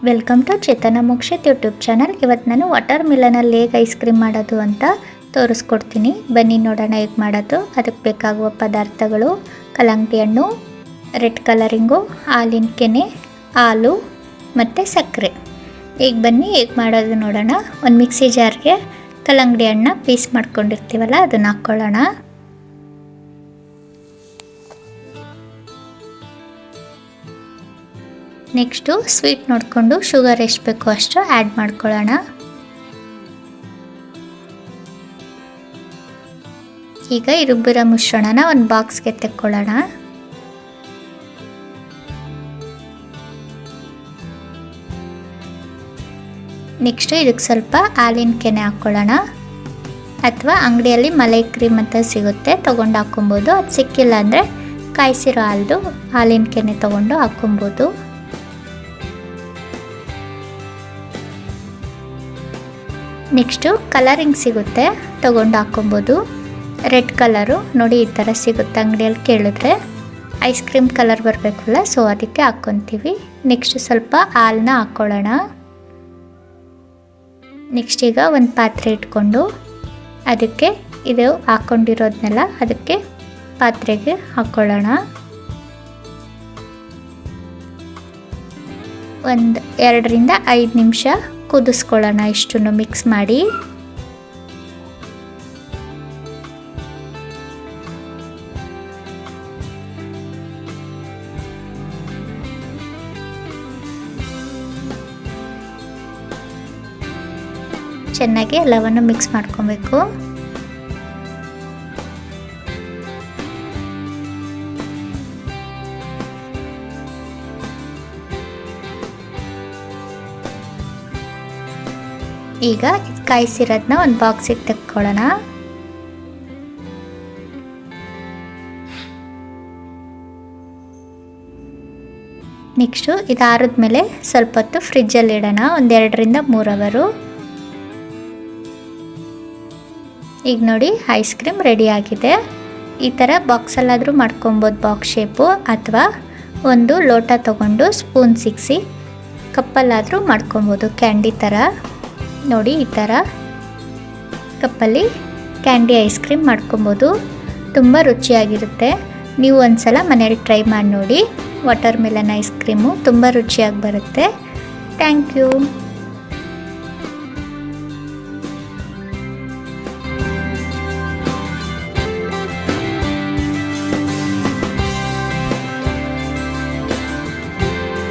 Welcome to Chetana Mokshith YouTube channel. ಇವತ್ತು ನಾನು water ಮಿಲನಲ್ಲಿ ಹೇಗೆ ಐಸ್ ಕ್ರೀಮ್ ಮಾಡೋದು ಅಂತ ತೋರಿಸ್ಕೊಡ್ತೀನಿ. ಬನ್ನಿ ನೋಡೋಣ ಹೇಗೆ ಮಾಡೋದು. ಅದಕ್ಕೆ ಬೇಕಾಗುವ ಪದಾರ್ಥಗಳು: ಕಲ್ಲಂಗಡಿ ಹಣ್ಣು, ರೆಡ್ ಕಲರಿಂಗು, ಹಾಲಿನ ಕೆನೆ, ಹಾಲು ಮತ್ತು ಸಕ್ಕರೆ. ಈಗ ಬನ್ನಿ ಹೇಗೆ ಮಾಡೋದು ನೋಡೋಣ. ಒಂದು ಮಿಕ್ಸಿ ಜಾರ್ಗೆ ಕಲ್ಲಂಗಡಿ ಹಣ್ಣು ಪೀಸ್ ಮಾಡ್ಕೊಂಡಿರ್ತೀವಲ್ಲ ಅದನ್ನು ಹಾಕ್ಕೊಳ್ಳೋಣ. ನೆಕ್ಸ್ಟು ಸ್ವೀಟ್ ನೋಡಿಕೊಂಡು ಶುಗರ್ ಎಷ್ಟು ಬೇಕೋ ಅಷ್ಟು ಆ್ಯಡ್ ಮಾಡ್ಕೊಳ್ಳೋಣ. ಈಗ ಈ ರುಬ್ಬಿರೋ ಮಿಶ್ರಣನ ಒಂದು ಬಾಕ್ಸ್ಗೆ ತೆಕ್ಕೊಳ್ಳೋಣ. ನೆಕ್ಸ್ಟು ಇದಕ್ಕೆ ಸ್ವಲ್ಪ ಹಾಲಿನ ಕೆನೆ ಹಾಕ್ಕೊಳ್ಳೋಣ. ಅಥವಾ ಅಂಗಡಿಯಲ್ಲಿ ಮಲೈ ಕ್ರೀಮ್ ಅಂತ ಸಿಗುತ್ತೆ, ತೊಗೊಂಡು ಹಾಕ್ಕೊಬೋದು. ಅದು ಸಿಕ್ಕಿಲ್ಲ ಅಂದರೆ ಕಾಯಿಸಿರೋ ಹಾಲಿನ ಕೆನೆ ತೊಗೊಂಡು ಹಾಕ್ಕೊಬೋದು. ನೆಕ್ಸ್ಟು ಕಲರಿಂಗ್ ಸಿಗುತ್ತೆ, ತೊಗೊಂಡು ಹಾಕ್ಕೊಬೋದು. ರೆಡ್ ಕಲರು ನೋಡಿ ಈ ಥರ ಸಿಗುತ್ತೆ ಅಂಗಡಿಯಲ್ಲಿ ಕೇಳಿದ್ರೆ. ಐಸ್ ಕ್ರೀಮ್ ಕಲರ್ ಬರಬೇಕಲ್ಲ, ಸೊ ಅದಕ್ಕೆ ಹಾಕ್ಕೊತೀವಿ. ನೆಕ್ಸ್ಟ್ ಸ್ವಲ್ಪ ಹಾಲನ್ನ ಹಾಕ್ಕೊಳ್ಳೋಣ. ನೆಕ್ಸ್ಟ್ ಈಗ ಒಂದು ಪಾತ್ರೆ ಇಟ್ಕೊಂಡು ಅದಕ್ಕೆ ಇದು ಹಾಕ್ಕೊಂಡಿರೋದನ್ನೆಲ್ಲ ಅದಕ್ಕೆ ಪಾತ್ರೆಗೆ ಹಾಕ್ಕೊಳ್ಳೋಣ. ಒಂದು 2 ರಿಂದ 5 ನಿಮಿಷ ಕುದಿಸ್ಕೊಳ್ಳೋಣ. ಇಷ್ಟನ್ನು ಮಿಕ್ಸ್ ಮಾಡಿ ಚೆನ್ನಾಗಿ ಎಲ್ಲವನ್ನು ಮಿಕ್ಸ್ ಮಾಡ್ಕೊಬೇಕು. ಈಗ ಕಾಯಿಸಿರೋದನ್ನ ಒಂದು ಬಾಕ್ಸಿಗೆ ತೆಕ್ಕೊಳ್ಳೋಣ. ನೆಕ್ಸ್ಟು ಇದು ಆರಿದ್ಮೇಲೆ ಸ್ವಲ್ಪ ಹೊತ್ತು ಫ್ರಿಜ್ಜಲ್ಲಿ ಇಡೋಣ, ಒಂದು 2 ರಿಂದ 3 ಅವರು. ಈಗ ನೋಡಿ ಐಸ್ ಕ್ರೀಮ್ ರೆಡಿ ಆಗಿದೆ. ಈ ಥರ ಬಾಕ್ಸಲ್ಲಾದರೂ ಮಾಡ್ಕೊಬೋದು, ಬಾಕ್ಸ್ ಶೇಪು, ಅಥವಾ ಒಂದು ಲೋಟ ತೊಗೊಂಡು ಸ್ಪೂನ್ ಸಿಕ್ಕಿಸಿ ಕಪ್ಪಲ್ಲಾದರೂ ಮಾಡ್ಕೊಬೋದು ಕ್ಯಾಂಡಿ ಥರ. ನೋಡಿ ಈ ಥರ ಕಪ್ಪಲ್ಲಿ ಕ್ಯಾಂಡಿ ಐಸ್ ಕ್ರೀಮ್ ಮಾಡ್ಕೊಬೋದು. ತುಂಬ ರುಚಿಯಾಗಿರುತ್ತೆ. ನೀವು ಒಂದು ಸಲ ಮನೇಲಿ ಟ್ರೈ ಮಾಡಿ ನೋಡಿ. ವಾಟರ್ ಮೆಲನ್ ಐಸ್ ಕ್ರೀಮು ತುಂಬ ರುಚಿಯಾಗಿ ಬರುತ್ತೆ. Thank you.